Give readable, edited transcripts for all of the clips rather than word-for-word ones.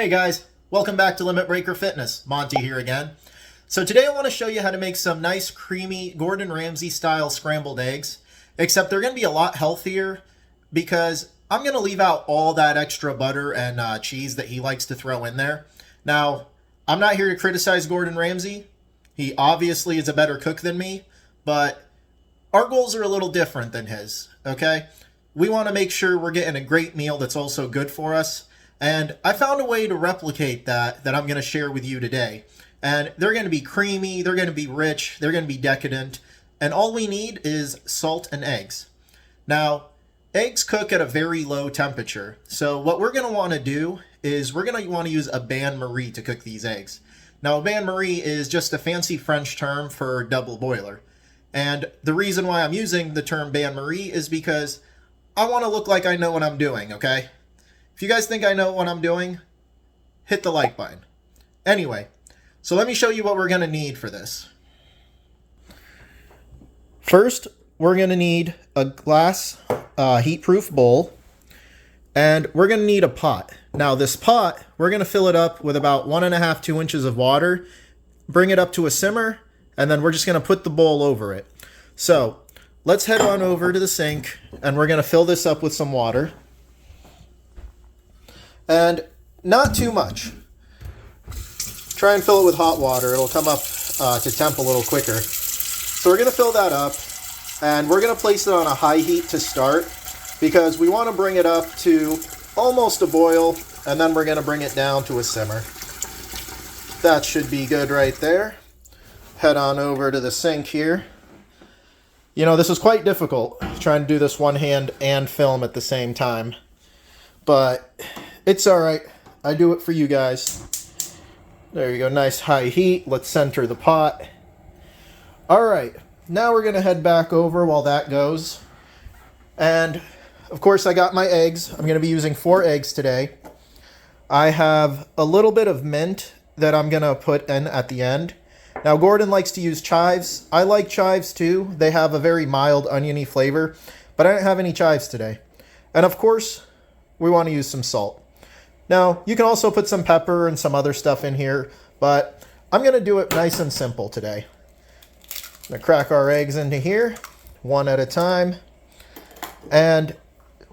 Hey guys, welcome back to Limit Breaker Fitness. Monty here again. So today I want to show you how to make some nice creamy Gordon Ramsay style scrambled eggs, except they're going to be a lot healthier because I'm going to leave out all that extra butter and cheese that he likes to throw in there. Now, I'm not here to criticize Gordon Ramsay. He obviously is a better cook than me, but our goals are a little different than his, okay? We want to make sure we're getting a great meal that's also good for us. And I found a way to replicate that I'm going to share with you today. And they're going to be creamy, they're going to be rich, they're going to be decadent. And all we need is salt and eggs. Now, eggs cook at a very low temperature. So what we're going to want to do is we're going to want to use a bain-marie to cook these eggs. Now, a bain-marie is just a fancy French term for double boiler. And the reason why I'm using the term bain-marie is because I want to look like I know what I'm doing, okay? If you guys think I know what I'm doing, hit the like button. Anyway, so let me show you what we're going to need for this. First, we're going to need a glass heat-proof bowl, and we're going to need a pot. Now, this pot, we're going to fill it up with about 1.5 to 2 inches of water, bring it up to a simmer, and then we're just going to put the bowl over it. So, let's head on over to the sink, and we're going to fill this up with some water. And not too much. Try and fill it with hot water. It'll come up to temp a little quicker. So we're going to fill that up, and we're going to place it on a high heat to start because we want to bring it up to almost a boil, and then we're going to bring it down to a simmer. That should be good right there. Head on over to the sink here. You know, this is quite difficult, trying to do this one hand and film at the same time. But it's all right. I do it for you guys. There you go. Nice high heat. Let's center the pot. All right. Now we're going to head back over while that goes. And, of course, I got my eggs. I'm going to be using 4 eggs today. I have a little bit of mint that I'm going to put in at the end. Now, Gordon likes to use chives. I like chives, too. They have a very mild, oniony flavor. But I don't have any chives today. And, of course, we want to use some salt. Now, you can also put some pepper and some other stuff in here, but I'm going to do it nice and simple today. I'm going to crack our eggs into here, one at a time. And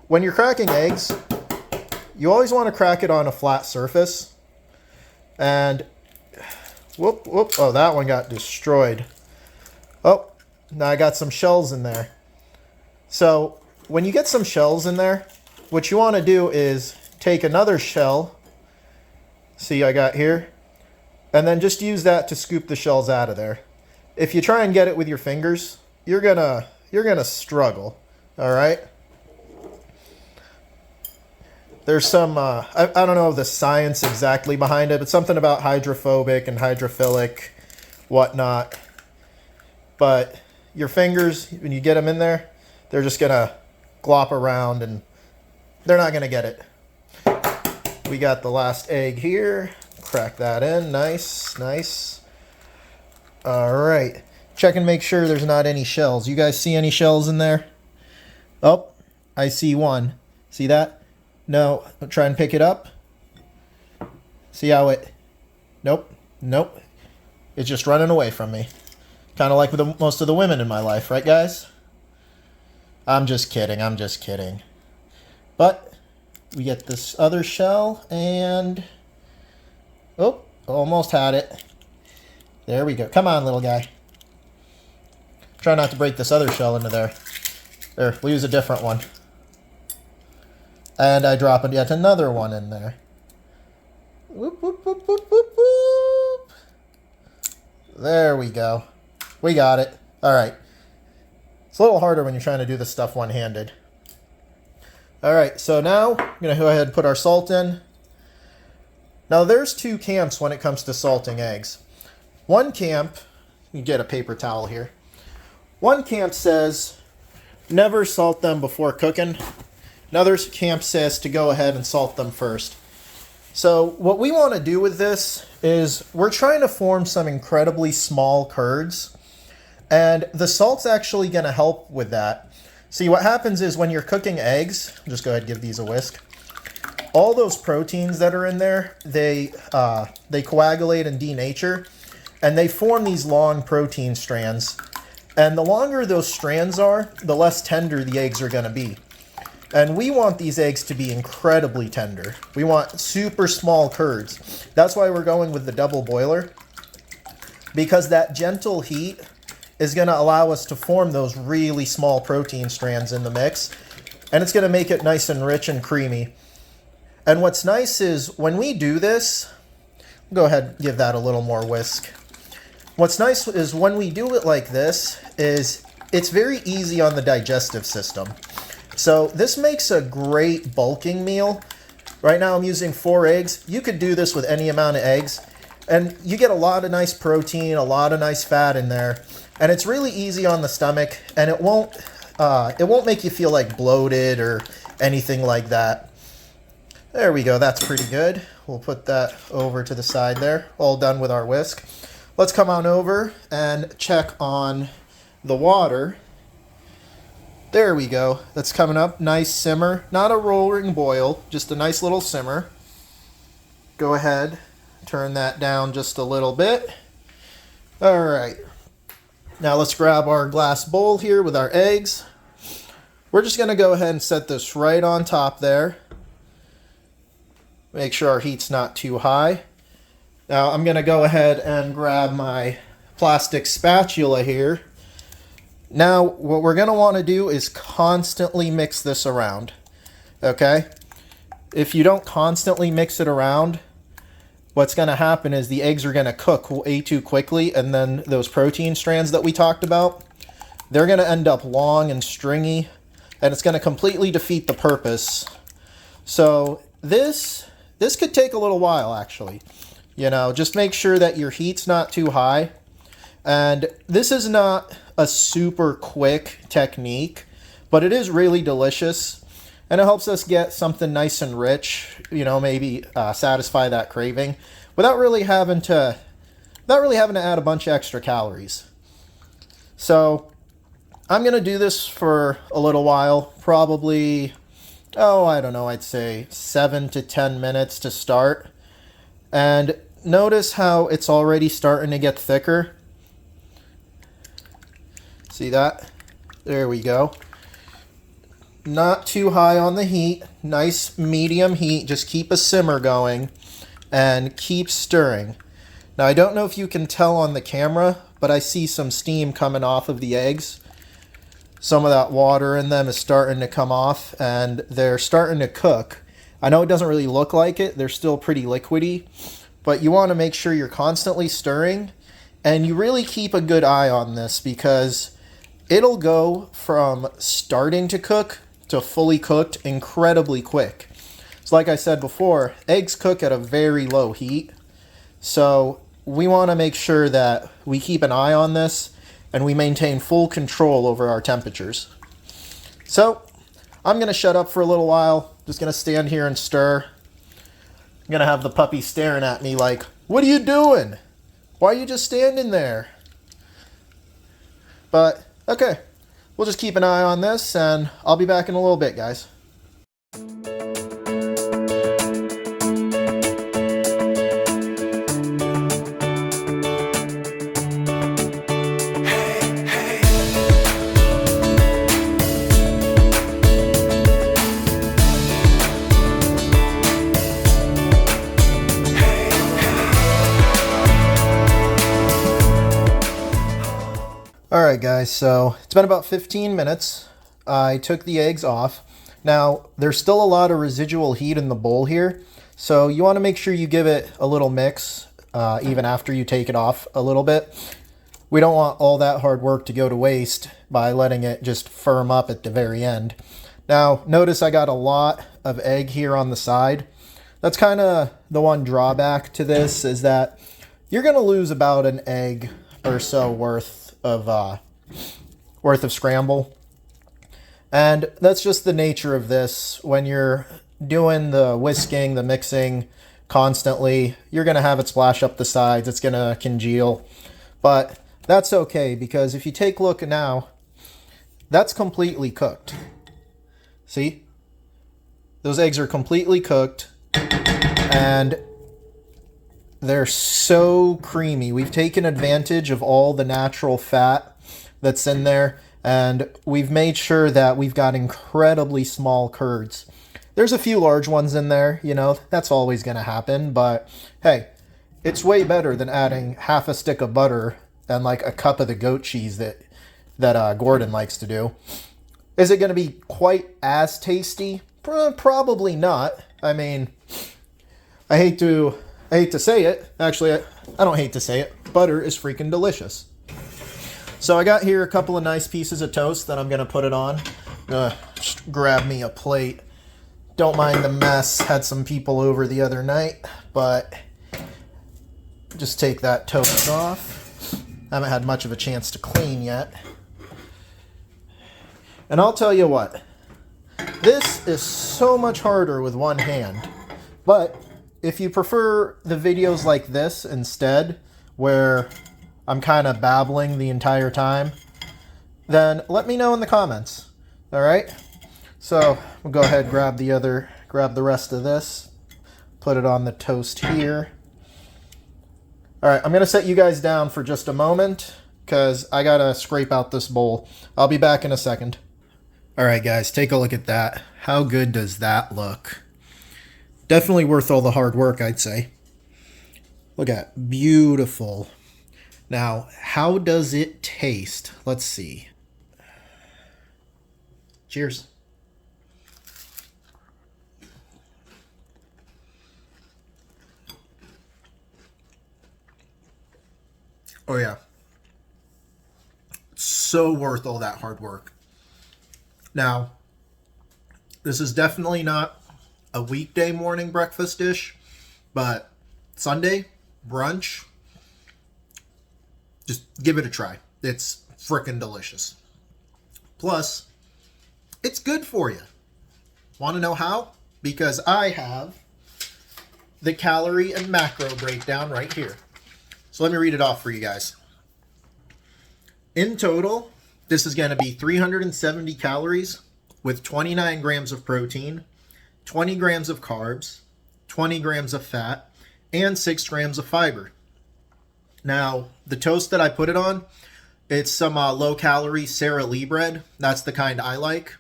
when you're cracking eggs, you always want to crack it on a flat surface. And, whoop, oh, that one got destroyed. Oh, now I got some shells in there. So, when you get some shells in there, what you want to do is take another shell, see I got here, and then just use that to scoop the shells out of there. If you try and get it with your fingers, you're gonna struggle, all right? There's some, I don't know the science exactly behind it, but something about hydrophobic and hydrophilic, whatnot. But your fingers, when you get them in there, they're just gonna glop around and they're not gonna get it. We got the last egg here. Crack that in. Nice, nice. All right. Check and make sure there's not any shells. You guys see any shells in there? Oh, I see one. See that? No. I'll try and pick it up. See how it... Nope. Nope. It's just running away from me. Kind of like with most of the women in my life, right, guys? I'm just kidding. I'm just kidding. But... we get this other shell, and... oh, almost had it. There we go. Come on, little guy. Try not to break this other shell into there. There, we'll use a different one. And I drop yet another one in there. Whoop, whoop, whoop, whoop, whoop, whoop. There we go. We got it. All right. It's a little harder when you're trying to do this stuff one-handed. All right, so now I'm going to go ahead and put our salt in. Now, there's 2 camps when it comes to salting eggs. One camp, you get a paper towel here. One camp says never salt them before cooking. Another camp says to go ahead and salt them first. So what we want to do with this is we're trying to form some incredibly small curds. And the salt's actually going to help with that. See, what happens is when you're cooking eggs, just go ahead and give these a whisk. all those proteins that are in there, they coagulate and denature, and they form these long protein strands. And the longer those strands are, the less tender the eggs are going to be. And we want these eggs to be incredibly tender. We want super small curds. That's why we're going with the double boiler, because that gentle heat is going to allow us to form those really small protein strands in the mix, and it's going to make it nice and rich and creamy. And what's nice is when we do this, go ahead and give that a little more whisk. What's nice is when we do it like this is it's very easy on the digestive system. So this makes a great bulking meal. Right now I'm using 4 eggs. You could do this with any amount of eggs, and you get a lot of nice protein, a lot of nice fat in there, and it's really easy on the stomach, and it won't make you feel like bloated or anything like that. There we go, that's pretty good. We'll put that over to the side there, all done with our whisk. Let's come on over and check on the water. There we go, that's coming up, nice simmer, not a roaring boil, just a nice little simmer. Go ahead, turn that down just a little bit. All right, now let's grab our glass bowl here with our eggs. We're just gonna go ahead and set this right on top there. Make sure our heat's not too high. Now I'm gonna go ahead and grab my plastic spatula here. Now what we're gonna wanna do is constantly mix this around, okay? If you don't constantly mix it around, what's gonna happen is the eggs are gonna cook way too quickly, and then those protein strands that we talked about, they're gonna end up long and stringy, and it's gonna completely defeat the purpose. So this could take a little while, actually. You know, just make sure that your heat's not too high. And this is not a super quick technique, but it is really delicious. And it helps us get something nice and rich, you know, maybe satisfy that craving without really having to add a bunch of extra calories. So I'm going to do this for a little while, probably, I don't know, I'd say 7 to 10 minutes to start. And notice how it's already starting to get thicker. See that? There we go. Not too high on the heat. Nice medium heat. Just keep a simmer going and keep stirring. Now I don't know if you can tell on the camera, but I see some steam coming off of the eggs. Some of that water in them is starting to come off, and they're starting to cook. I know it doesn't really look like it. They're still pretty liquidy. But you want to make sure you're constantly stirring, and you really keep a good eye on this, because it'll go from starting to cook to fully cooked incredibly quick. So like I said before, eggs cook at a very low heat. So we want to make sure that we keep an eye on this and we maintain full control over our temperatures. So I'm going to shut up for a little while. Just going to stand here and stir. I'm going to have the puppy staring at me like, what are you doing? Why are you just standing there? But, okay. We'll just keep an eye on this, and I'll be back in a little bit, guys. Alright guys, so it's been about 15 minutes. I took the eggs off. Now, there's still a lot of residual heat in the bowl here, so you want to make sure you give it a little mix, even after you take it off a little bit. We don't want all that hard work to go to waste by letting it just firm up at the very end. Now, notice I got a lot of egg here on the side. That's kind of the one drawback to this, is that you're going to lose about an egg or so worth of scramble. And that's just the nature of this. When you're doing the whisking, the mixing constantly, you're going to have it splash up the sides. It's going to congeal. But that's okay, because if you take a look now, that's completely cooked. See? Those eggs are completely cooked, and they're so creamy. We've taken advantage of all the natural fat that's in there, and we've made sure that we've got incredibly small curds. There's a few large ones in there, you know, that's always going to happen, but hey, it's way better than adding half a stick of butter and like a cup of the goat cheese that Gordon likes to do. Is it going to be quite as tasty? Probably not. I mean, I hate to say it. Actually, I don't hate to say it. Butter is freaking delicious. So I got here a couple of nice pieces of toast that I'm going to put it on. Just grab me a plate. Don't mind the mess. Had some people over the other night, but just take that toast off. I haven't had much of a chance to clean yet. And I'll tell you what, this is so much harder with one hand. But if you prefer the videos like this instead, where I'm kind of babbling the entire time, then let me know in the comments. All right? So we'll go ahead and grab the rest of this, put it on the toast here. All right, I'm going to set you guys down for just a moment because I got to scrape out this bowl. I'll be back in a second. All right, guys, take a look at that. How good does that look? Definitely worth all the hard work, I'd say. Look at that. Beautiful. Now, how does it taste? Let's see. Cheers. Oh, yeah. So worth all that hard work. Now, this is definitely not a weekday morning breakfast dish, but Sunday, brunch, just give it a try. It's frickin' delicious. Plus, it's good for you. Want to know how? Because I have the calorie and macro breakdown right here. So let me read it off for you guys. In total, this is going to be 370 calories with 29 grams of protein, 20 grams of carbs, 20 grams of fat, and 6 grams of fiber. Now, the toast that I put it on, it's some low-calorie Sara Lee bread. That's the kind I like.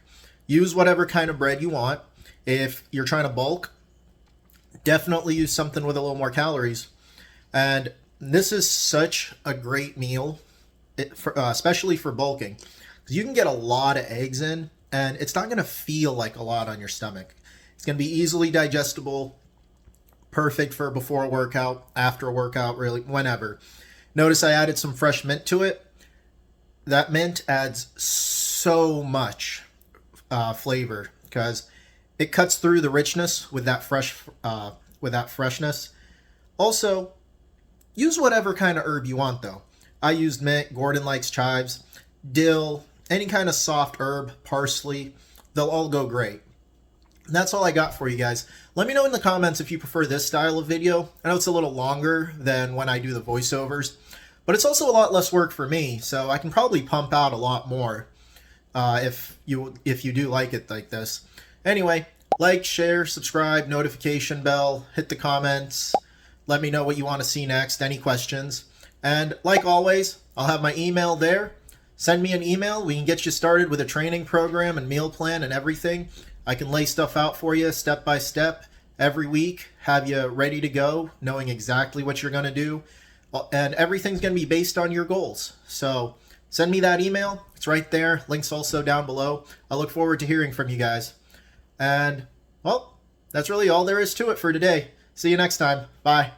Use whatever kind of bread you want. If you're trying to bulk, definitely use something with a little more calories. And this is such a great meal, especially for bulking. Because you can get a lot of eggs in, and it's not going to feel like a lot on your stomach. It's going to be easily digestible, perfect for before a workout, after a workout, really, whenever. Notice I added some fresh mint to it. That mint adds so much flavor because it cuts through the richness with that freshness. Also, use whatever kind of herb you want, though. I used mint. Gordon likes chives, dill, any kind of soft herb, parsley. They'll all go great. And that's all I got for you guys. Let me know in the comments if you prefer this style of video. I know it's a little longer than when I do the voiceovers, but it's also a lot less work for me, so I can probably pump out a lot more if you do like it like this. Anyway, like, share, subscribe, notification bell, hit the comments. Let me know what you want to see next, any questions. And like always, I'll have my email there. Send me an email. We can get you started with a training program and meal plan and everything. I can lay stuff out for you step by step every week, have you ready to go, knowing exactly what you're going to do. And everything's going to be based on your goals. So send me that email. It's right there. Link's also down below. I look forward to hearing from you guys. And, well, that's really all there is to it for today. See you next time. Bye.